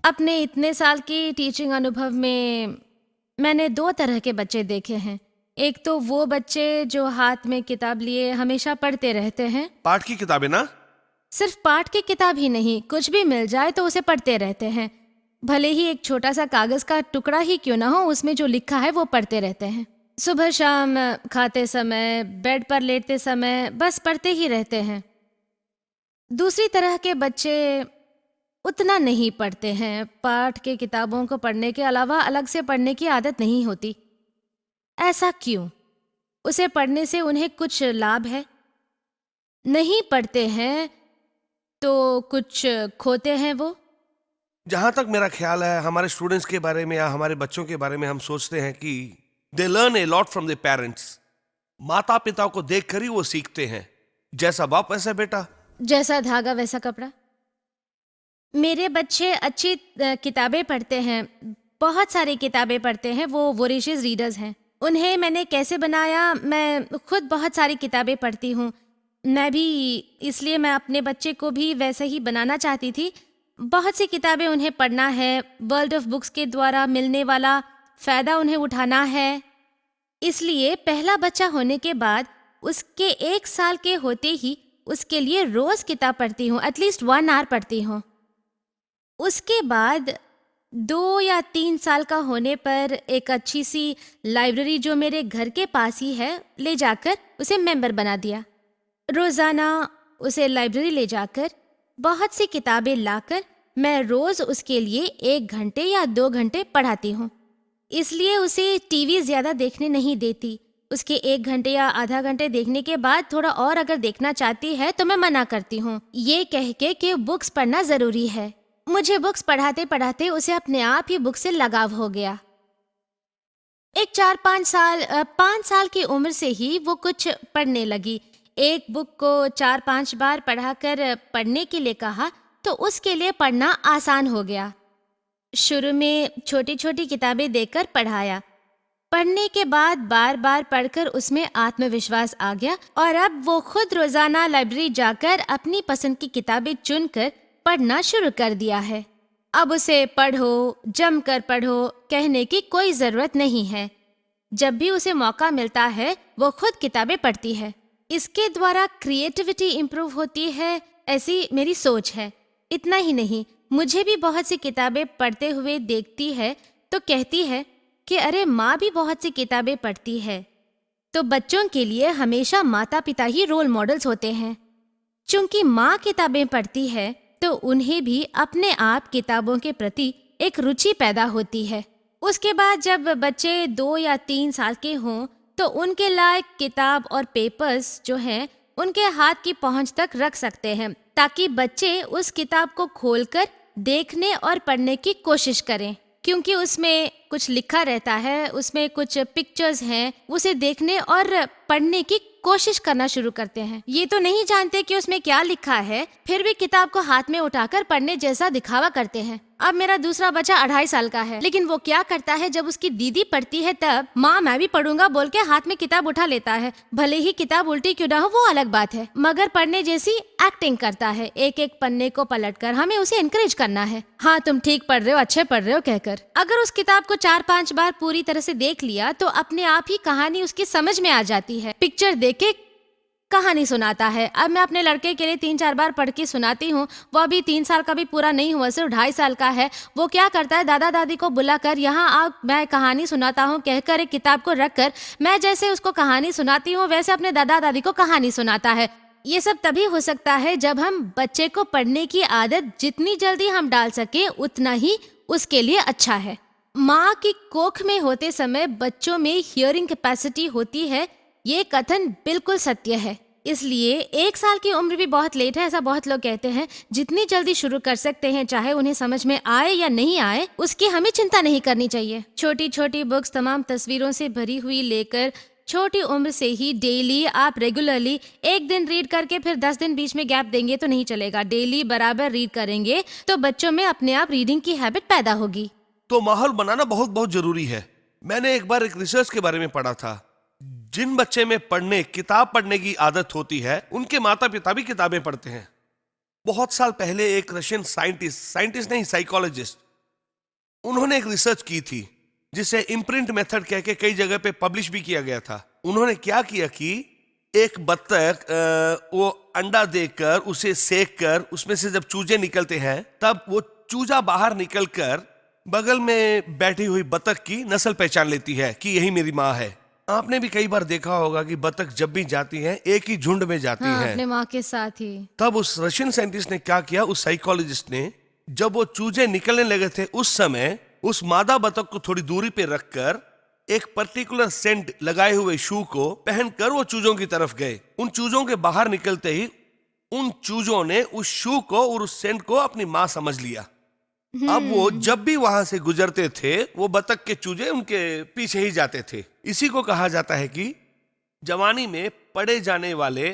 अपने इतने साल की टीचिंग अनुभव में मैंने दो तरह के बच्चे देखे हैं। एक तो वो बच्चे जो हाथ में किताब लिए हमेशा पढ़ते रहते हैं। पाठ की किताबें ना? सिर्फ पाठ की किताब ही नहीं, कुछ भी मिल जाए तो उसे पढ़ते रहते हैं। भले ही एक छोटा सा कागज का टुकड़ा ही क्यों ना हो, उसमें जो लिखा है वो पढ़ते रहते हैं। सुबह शाम, खाते समय, बेड पर लेटते समय, बस पढ़ते ही रहते हैं। दूसरी तरह के बच्चे उतना नहीं पढ़ते हैं। पाठ के किताबों को पढ़ने के अलावा अलग से पढ़ने की आदत नहीं होती। ऐसा क्यों? उसे पढ़ने से उन्हें कुछ लाभ है? नहीं पढ़ते हैं तो कुछ खोते हैं वो? जहां तक मेरा ख्याल है, हमारे स्टूडेंट्स के बारे में या हमारे बच्चों के बारे में हम सोचते हैं कि they learn a lot from the parents. माता पिता को देखकर ही वो सीखते हैं। जैसा बाप वैसा बेटा। जैसा धागा वैसा कपड़ा। मेरे बच्चे अच्छी किताबें पढ़ते हैं, बहुत सारी किताबें पढ़ते हैं। वो वोरेशियस रीडर्स हैं। उन्हें मैंने कैसे बनाया? मैं खुद बहुत सारी किताबें पढ़ती हूँ। मैं भी, इसलिए मैं अपने बच्चे को भी वैसे ही बनाना चाहती थी। बहुत सी किताबें उन्हें पढ़ना है, वर्ल्ड ऑफ बुक्स के द्वारा मिलने वाला फ़ायदा उन्हें उठाना है। इसलिए पहला बच्चा होने के बाद उसके 1 साल के होते ही उसके लिए रोज़ किताब पढ़ती हूँ, एटलीस्ट 1 आवर पढ़ती हूँ। उसके बाद 2 या 3 साल का होने पर एक अच्छी सी लाइब्रेरी जो मेरे घर के पास ही है, ले जाकर उसे मेंबर बना दिया। रोज़ाना उसे लाइब्रेरी ले जाकर बहुत सी किताबें लाकर मैं रोज़ उसके लिए 1 घंटे या 2 घंटे पढ़ाती हूँ। इसलिए उसे टीवी ज़्यादा देखने नहीं देती। उसके 1 घंटे या आधा घंटे देखने के बाद थोड़ा और अगर देखना चाहती है तो मैं मना करती हूँ, ये कह के कि बुक्स पढ़ना ज़रूरी है। मुझे बुक्स पढ़ाते पढ़ाते उसे अपने आप ही बुक से लगाव हो गया। एक 5 साल की उम्र से ही वो कुछ पढ़ने लगी। एक बुक को 4-5 बार पढ़ाकर पढ़ने के लिए कहा तो उसके लिए पढ़ना आसान हो गया। शुरू में छोटी छोटी किताबें देकर पढ़ाया। पढ़ने के बाद बार बार पढ़कर उसमें आत्मविश्वास आ गया और अब वो खुद रोजाना लाइब्रेरी जाकर अपनी पसंद की किताबें चुनकर पढ़ना शुरू कर दिया है। अब उसे पढ़ो, जमकर पढ़ो कहने की कोई ज़रूरत नहीं है। जब भी उसे मौका मिलता है वो खुद किताबें पढ़ती है। इसके द्वारा क्रिएटिविटी इम्प्रूव होती है, ऐसी मेरी सोच है। इतना ही नहीं, मुझे भी बहुत सी किताबें पढ़ते हुए देखती है तो कहती है कि अरे माँ भी बहुत सी किताबें पढ़ती है। तो बच्चों के लिए हमेशा माता पिता ही रोल मॉडल्स होते हैं। चूंकि माँ किताबें पढ़ती है तो उन्हें भी अपने आप किताबों के प्रति एक रुचि पैदा होती है। उसके बाद जब बच्चे 2 या 3 साल के हों तो उनके लायक किताब और पेपर्स जो हैं उनके हाथ की पहुंच तक रख सकते हैं, ताकि बच्चे उस किताब को खोलकर देखने और पढ़ने की कोशिश करें। क्योंकि उसमें कुछ लिखा रहता है, उसमें कुछ पिक्चर्स हैं, उसे देखने और पढ़ने की कोशिश करना शुरू करते हैं। ये तो नहीं जानते कि उसमें क्या लिखा है, फिर भी किताब को हाथ में उठाकर पढ़ने जैसा दिखावा करते हैं। अब मेरा दूसरा बच्चा 2.5 साल का है, लेकिन वो क्या करता है, जब उसकी दीदी पढ़ती है तब माँ मैं भी पढ़ूंगा बोल के हाथ में किताब उठा लेता है। भले ही किताब उल्टी क्यों ना हो वो अलग बात है, मगर पढ़ने जैसी एक्टिंग करता है। एक एक पन्ने को पलटकर हमें उसे एनकरेज करना है। हाँ तुम ठीक पढ़ रहे हो, अच्छे पढ़ रहे हो कहकर। अगर उस किताब को 4-5 बार पूरी तरह से देख लिया तो अपने आप ही कहानी उसकी समझ में आ जाती है। पिक्चर देख के कहानी सुनाता है। अब मैं अपने लड़के के लिए 3-4 बार पढ़ के सुनाती हूँ। वो अभी 3 साल का भी पूरा नहीं हुआ, सिर्फ 2.5 साल का है। वो क्या करता है, दादा दादी को बुलाकर यहाँ आ मैं कहानी सुनाता हूँ कहकर एक किताब को रखकर मैं जैसे उसको कहानी सुनाती हूँ वैसे अपने दादा दादी को कहानी सुनाता है। ये सब तभी हो सकता है जब हम बच्चे को पढ़ने की आदत जितनी जल्दी हम डाल सके उतना ही उसके लिए अच्छा है। माँ की कोख में होते समय बच्चों में हियरिंग कैपेसिटी होती है, ये कथन बिल्कुल सत्य है। इसलिए 1 साल की उम्र भी बहुत लेट है, ऐसा बहुत लोग कहते हैं। जितनी जल्दी शुरू कर सकते हैं, चाहे उन्हें समझ में आए या नहीं आए, उसकी हमें चिंता नहीं करनी चाहिए। छोटी छोटी बुक्स तमाम तस्वीरों से भरी हुई लेकर छोटी उम्र से ही डेली आप रेगुलरली 1 दिन रीड करके फिर 10 दिन बीच में गैप देंगे तो नहीं चलेगा। डेली बराबर रीड करेंगे तो बच्चों में अपने आप रीडिंग की हैबिट पैदा होगी। तो माहौल बनाना बहुत बहुत जरूरी है। मैंने एक बार एक रिसर्च के बारे में पढ़ा था। जिन बच्चे में किताब पढ़ने की आदत होती है उनके माता पिता भी किताबें पढ़ते हैं। बहुत साल पहले एक रशियन साइंटिस्ट नहीं साइकोलॉजिस्ट उन्होंने एक रिसर्च की थी जिसे इम्प्रिंट मेथड कह के कई जगह पे पब्लिश भी किया गया था। उन्होंने क्या किया कि एक बत्तख वो अंडा देकर उसे सेक कर उसमें से जब चूजे निकलते हैं तब वो चूजा बाहर निकलकर बगल में बैठी हुई बत्तख की नस्ल पहचान लेती है कि यही मेरी माँ है। आपने भी कई बार देखा होगा कि बत्तख जब भी जाती है एक ही झुंड में जाती हाँ, है। अपने माँ के साथ ही। तब उस रशियन साइंटिस्ट ने क्या किया, उस साइकोलॉजिस्ट ने, जब वो चूजे निकलने लगे थे उस समय उस मादा बतख को थोड़ी दूरी पे रखकर एक पर्टिकुलर सेंट लगाए हुए शू को पहनकर वो चूजों की तरफ गए। उन चूजों के बाहर निकलते ही उन चूजों ने उस शू को और उस सेंट को अपनी मां समझ लिया। अब वो जब भी वहां से गुजरते थे वो बतख के चूजे उनके पीछे ही जाते थे। इसी को कहा जाता है कि जवानी में पढ़े जाने वाले,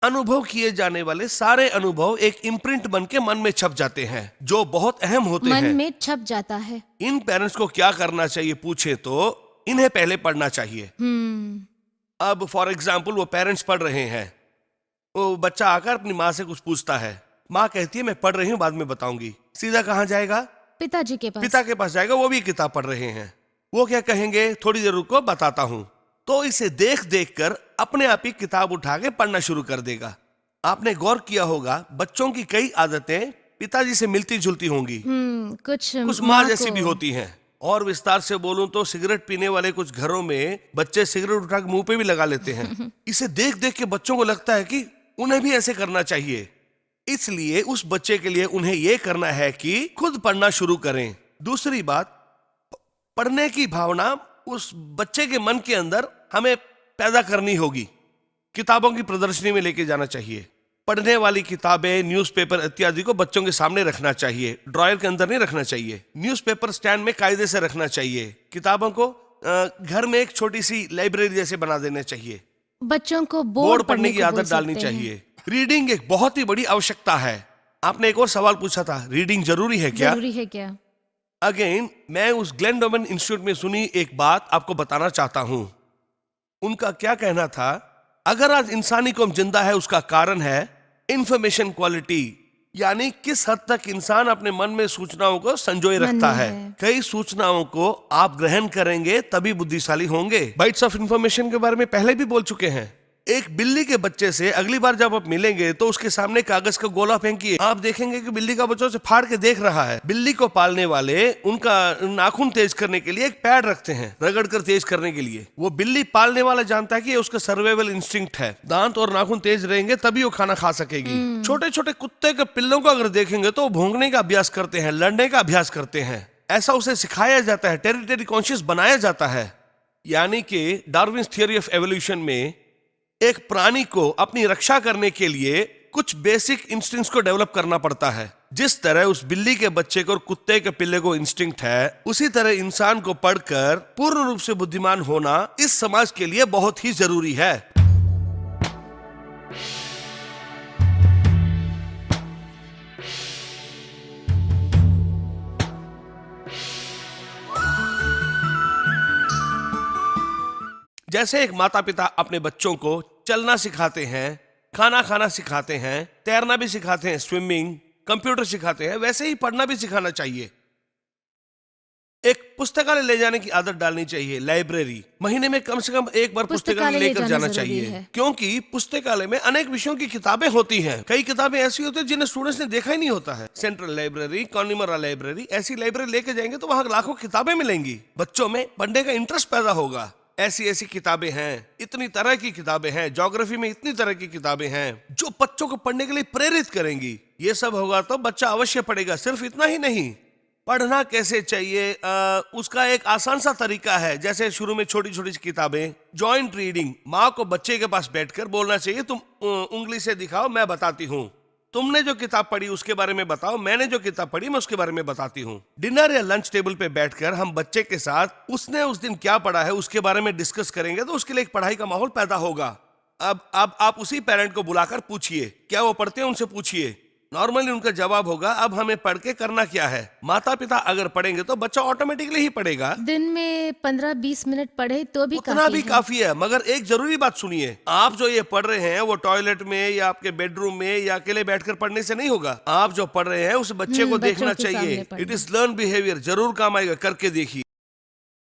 अनुभव किए जाने वाले सारे अनुभव एक इम्प्रिंट बन के मन में छप जाते हैं जो बहुत अहम होते हैं। मन में छप जाता है। इन पेरेंट्स को क्या करना चाहिए पूछे तो इन्हें पहले पढ़ना चाहिए। अब फॉर एग्जाम्पल वो पेरेंट्स पढ़ रहे हैं, वो बच्चा आकर अपनी माँ से कुछ पूछता है, माँ कहती है मैं पढ़ रही हूँ बाद में बताऊंगी। सीधा कहाँ जाएगा? पिताजी के पास। पिता के पास जाएगा, वो भी किताब पढ़ रहे हैं। वो क्या कहेंगे, थोड़ी देर रुको बताता हूं। तो इसे देख देख कर अपने आप ही किताब उठा के पढ़ना शुरू कर देगा। आपने गौर किया होगा बच्चों की कई आदतें पिताजी से मिलती जुलती होंगी, कुछ माँ जैसी भी होती हैं। और विस्तार से बोलूं तो सिगरेट पीने वाले कुछ घरों में बच्चे सिगरेट उठा के मुंह पे भी लगा लेते हैं। इसे देख देख के बच्चों को लगता है कि उन्हें भी ऐसे करना चाहिए। इसलिए उस बच्चे के लिए उन्हें यह करना है कि खुद पढ़ना शुरू करें। दूसरी बात, पढ़ने की भावना उस बच्चे के मन के अंदर हमें पैदा करनी होगी। किताबों की प्रदर्शनी में लेके जाना चाहिए। पढ़ने वाली किताबें, न्यूज़पेपर इत्यादि को बच्चों के सामने रखना चाहिए, ड्रॉयर के अंदर नहीं रखना चाहिए। न्यूज़पेपर स्टैंड में कायदे से रखना चाहिए। किताबों को घर में एक छोटी सी लाइब्रेरी जैसे बना देना चाहिए। बच्चों को बोर्ड पढ़ने की आदत डालनी चाहिए। रीडिंग एक बहुत ही बड़ी आवश्यकता है। आपने एक और सवाल पूछा था, रीडिंग जरूरी है क्या? जरूरी है क्या? अगेन मैं उस ग्लेनडोमेन इंस्टीट्यूट में सुनी एक बात आपको बताना चाहता हूं। उनका क्या कहना था, अगर आज इंसानी कौम जिंदा है उसका कारण है इंफॉर्मेशन क्वालिटी, यानी किस हद तक इंसान अपने मन में सूचनाओं को संजोए रखता है। कई सूचनाओं को आप ग्रहण करेंगे तभी बुद्धिशाली होंगे। बाइट्स ऑफ इंफॉर्मेशन के बारे में पहले भी बोल चुके हैं। एक बिल्ली के बच्चे से अगली बार जब आप मिलेंगे तो उसके सामने कागज का गोला फेंकिए, आप देखेंगे कि बिल्ली का बच्चा उसे फाड़ के देख रहा है। बिल्ली को पालने वाले उनका नाखून तेज करने के लिए एक पैड रखते हैं, रगड़ कर तेज करने के लिए। वो बिल्ली पालने वाला जानता है कि ये उसका सर्वाइवल इंस्टिंक्ट है, दांत और नाखून तेज रहेंगे तभी वो खाना खा सकेगी। छोटे छोटे कुत्ते के पिल्लों को अगर देखेंगे तो वो भौंकने का अभ्यास करते हैं, लड़ने का अभ्यास करते हैं। ऐसा उसे सिखाया जाता है, टेरिटरी कॉन्शियस बनाया जाता है। यानी कि डार्विन्स थियरी ऑफ एवोल्यूशन में एक प्राणी को अपनी रक्षा करने के लिए कुछ बेसिक इंस्टिंक्ट्स को डेवलप करना पड़ता है। जिस तरह उस बिल्ली के बच्चे को और कुत्ते के पिल्ले को इंस्टिंक्ट है, उसी तरह इंसान को पढ़कर पूर्ण रूप से बुद्धिमान होना इस समाज के लिए बहुत ही जरूरी है। जैसे एक माता पिता अपने बच्चों को चलना सिखाते हैं, खाना खाना सिखाते हैं, तैरना भी सिखाते हैं, स्विमिंग, कंप्यूटर सिखाते हैं, वैसे ही पढ़ना भी सिखाना चाहिए। एक पुस्तकालय ले जाने की आदत डालनी चाहिए। लाइब्रेरी महीने में कम से कम एक बार पुस्तकालय लेकर जाना चाहिए, क्योंकि पुस्तकालय में अनेक विषयों की किताबें होती हैं। कई किताबें ऐसी होती हैं जिन्हें स्टूडेंट्स ने देखा ही नहीं होता है। सेंट्रल लाइब्रेरी, कॉनिमरा लाइब्रेरी, ऐसी लाइब्रेरी लेके जाएंगे तो वहां लाखों किताबें मिलेंगी। बच्चों में पढ़ने का इंटरेस्ट पैदा होगा। ऐसी ऐसी किताबें हैं, इतनी तरह की किताबें हैं, ज्योग्राफी में इतनी तरह की किताबें हैं जो बच्चों को पढ़ने के लिए प्रेरित करेंगी। ये सब होगा तो बच्चा अवश्य पढ़ेगा। सिर्फ इतना ही नहीं, पढ़ना कैसे चाहिए उसका एक आसान सा तरीका है। जैसे शुरू में छोटी छोटी किताबें, जॉइंट रीडिंग। माँ को बच्चे के पास बैठकर बोलना चाहिए, तुम उंगली से दिखाओ मैं बताती हूँ, तुमने जो किताब पढ़ी उसके बारे में बताओ, मैंने जो किताब पढ़ी मैं उसके बारे में बताती हूँ। डिनर या लंच टेबल पे बैठकर हम बच्चे के साथ उसने उस दिन क्या पढ़ा है उसके बारे में डिस्कस करेंगे तो उसके लिए एक पढ़ाई का माहौल पैदा होगा। अब आप उसी पेरेंट को बुलाकर पूछिए, क्या वो पढ़ते हैं, उनसे पूछिए। नॉर्मली उनका जवाब होगा अब हमें पढ़ के करना क्या है। माता पिता अगर पढ़ेंगे तो बच्चा ऑटोमेटिकली ही पढ़ेगा। दिन में 15-20 मिनट पढ़े तो भी उतना काफी भी है। काफी है, मगर एक जरूरी बात सुनिए, आप जो ये पढ़ रहे हैं वो टॉयलेट में या आपके बेडरूम में या अकेले बैठकर पढ़ने से नहीं होगा। आप जो पढ़ रहे हैं उस बच्चे को बच्चों देखना के सामने चाहिए। पढ़ना। इट इज लर्न बिहेवियर, जरूर काम आएगा, करके देखिए।